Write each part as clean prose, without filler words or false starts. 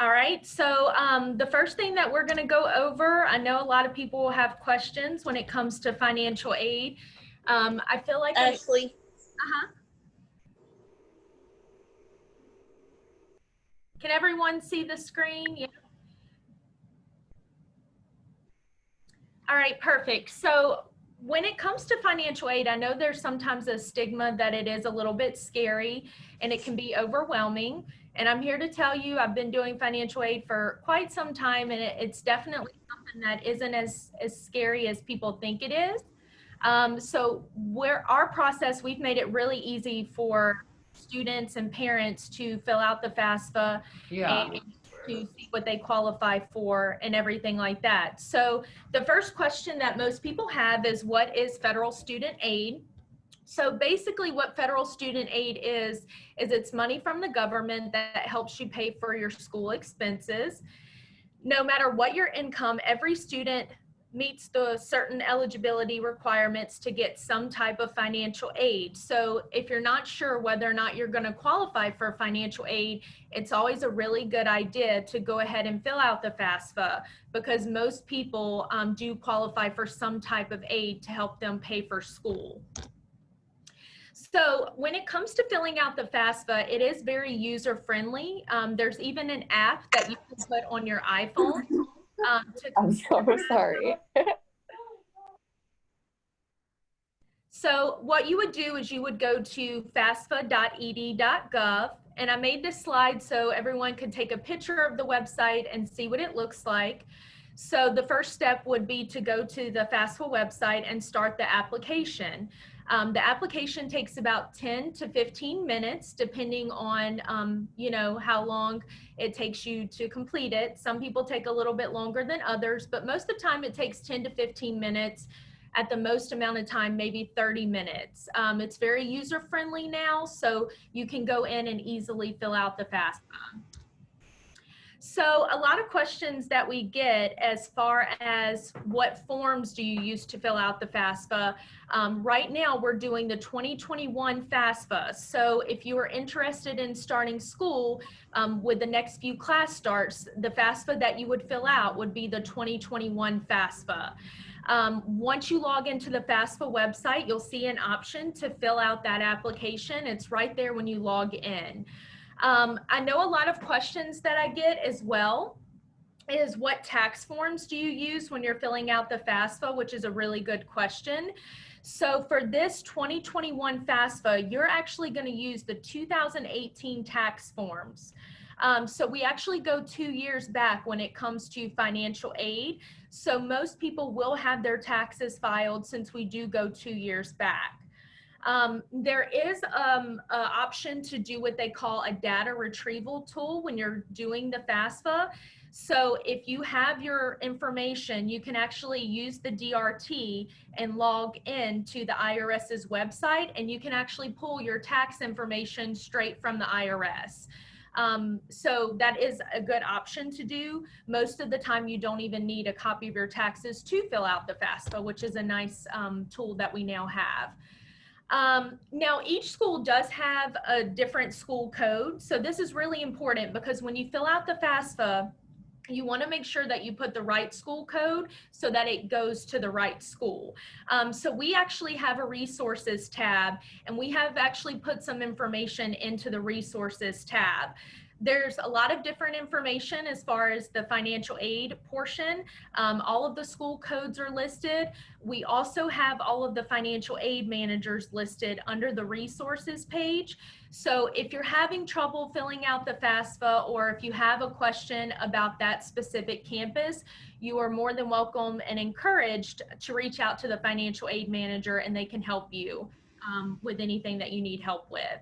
All right, so the first thing that we're going to go over, I know a lot of people will have questions when it comes to financial aid. I feel like Ashleigh. Can everyone see the screen? Yeah. All right, perfect. So when it comes to financial aid, I know there's sometimes a stigma that it is a little bit scary and it can be overwhelming. And I'm here to tell you, I've been doing financial aid for quite some time, and it's definitely something that isn't as scary as people think it is. So our process, we've made it really easy for students and parents to fill out the FAFSA and to see what they qualify for and everything like that. So the first question that most people have is, what is federal student aid? So basically what federal student aid is it's money from the government that helps you pay for your school expenses. No matter what your income, every student meets the certain eligibility requirements to get some type of financial aid. So if you're not sure whether or not you're going to qualify for financial aid, it's always a really good idea to go ahead and fill out the FAFSA, because most people do qualify for some type of aid to help them pay for school. So when it comes to filling out the FAFSA, it is very user-friendly. There's even an app that you can put on your iPhone. I'm so sorry. So what you would do is you would go to fafsa.ed.gov, and I made this slide so everyone could take a picture of the website and see what it looks like. So the first step would be to go to the FAFSA website and start the application. The application takes about 10 to 15 minutes, depending on, you know, how long it takes you to complete it. Some people take a little bit longer than others, but most of the time it takes 10 to 15 minutes. At the most amount of time, maybe 30 minutes. It's very user-friendly now, so you can go in and easily fill out the FAFSA. So a lot of questions that we get as far as what forms do you use to fill out the FAFSA. Right now we're doing the 2021 FAFSA. So if you are interested in starting school with the next few class starts, the FAFSA that you would fill out would be the 2021 FAFSA. Once you log into the FAFSA website, you'll see an option to fill out that application. It's right there when you log in. I know a lot of questions that I get as well is, what tax forms do you use when you're filling out the FAFSA, which is a really good question. So for this 2021 FAFSA, you're actually going to use the 2018 tax forms. So we actually go 2 years back when it comes to financial aid. So most people will have their taxes filed since we do go 2 years back. There is an option to do what they call a data retrieval tool when you're doing the FAFSA. So if you have your information, you can actually use the DRT and log in to the IRS's website, and you can actually pull your tax information straight from the IRS. So that is a good option to do. Most of the time you don't even need a copy of your taxes to fill out the FAFSA, which is a nice tool that we now have. Now each school does have a different school code. So this is really important, because when you fill out the FAFSA, you want to make sure that you put the right school code so that it goes to the right school. So we actually have a resources tab, and we have actually put some information into the resources tab. There's a lot of different information as far as the financial aid portion. All of the school codes are listed. We also have all of the financial aid managers listed under the resources page. So if you're having trouble filling out the FAFSA, or if you have a question about that specific campus, you are more than welcome and encouraged to reach out to the financial aid manager, and they can help you with anything that you need help with.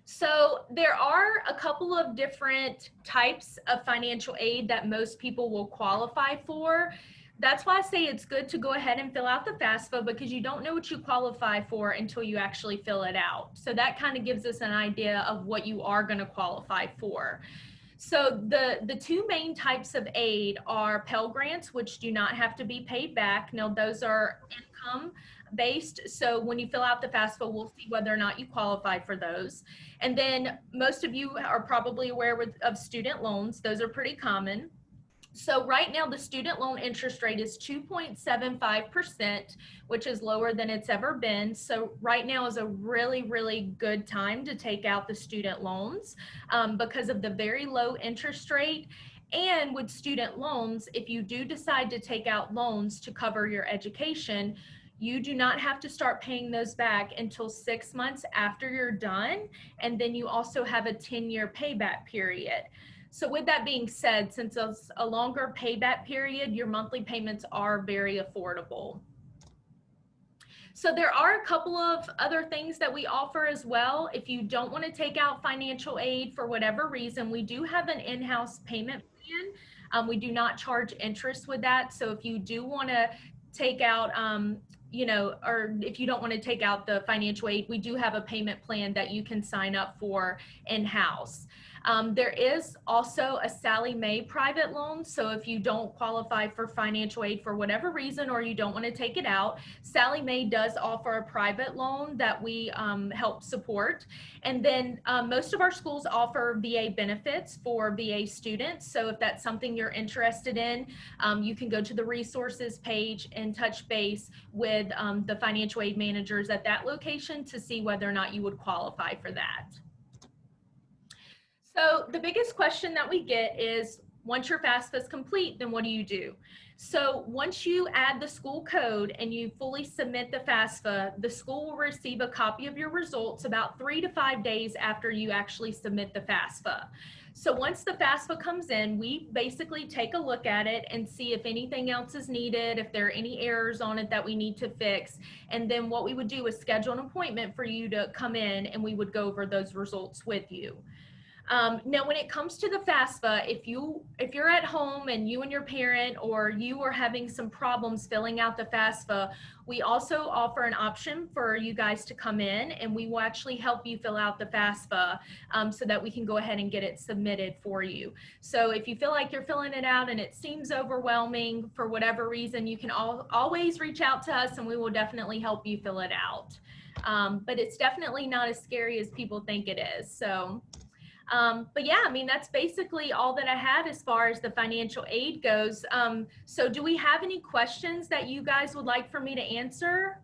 So there are a couple of different types of financial aid that most people will qualify for. That's why I say it's good to go ahead and fill out the FAFSA, because you don't know what you qualify for until you actually fill it out. So that kind of gives us an idea of what you are going to qualify for. So the two main types of aid are Pell grants, which do not have to be paid back. Now those are income based. So when you fill out the FAFSA, we'll see whether or not you qualify for those. And then most of you are probably aware of student loans. Those are pretty common. So right now the student loan interest rate is 2.75%, which is lower than it's ever been. So right now is a really, really good time to take out the student loans because of the very low interest rate. And with student loans, if you do decide to take out loans to cover your education, you do not have to start paying those back until 6 months after you're done. And then you also have a 10-year payback period. So with that being said, since it's a longer payback period, your monthly payments are very affordable. So there are a couple of other things that we offer as well. If you don't want to take out financial aid for whatever reason, we do have an in-house payment plan. We do not charge interest with that. So if you do want to take out, or if you don't want to take out the financial aid, we do have a payment plan that you can sign up for in-house. There is also a Sallie Mae private loan. So if you don't qualify for financial aid for whatever reason, or you don't want to take it out, Sallie Mae does offer a private loan that we help support. And then most of our schools offer VA benefits for VA students. So if that's something you're interested in, you can go to the resources page and touch base with the financial aid managers at that location to see whether or not you would qualify for that. So the biggest question that we get is, once your FAFSA is complete, then what do you do? So once you add the school code and you fully submit the FAFSA, the school will receive a copy of your results about 3 to 5 days after you actually submit the FAFSA. So once the FAFSA comes in, we basically take a look at it and see if anything else is needed, if there are any errors on it that we need to fix. And then what we would do is schedule an appointment for you to come in and we would go over those results with you. Now, when it comes to the FAFSA, if you're at home and you and your parent or you are having some problems filling out the FAFSA, we also offer an option for you guys to come in and we will actually help you fill out the FAFSA so that we can go ahead and get it submitted for you. So if you feel like you're filling it out and it seems overwhelming for whatever reason, you can always reach out to us and we will definitely help you fill it out. But it's definitely not as scary as people think it is. So. But yeah, I mean, that's basically all that I have as far as the financial aid goes. So do we have any questions that you guys would like for me to answer?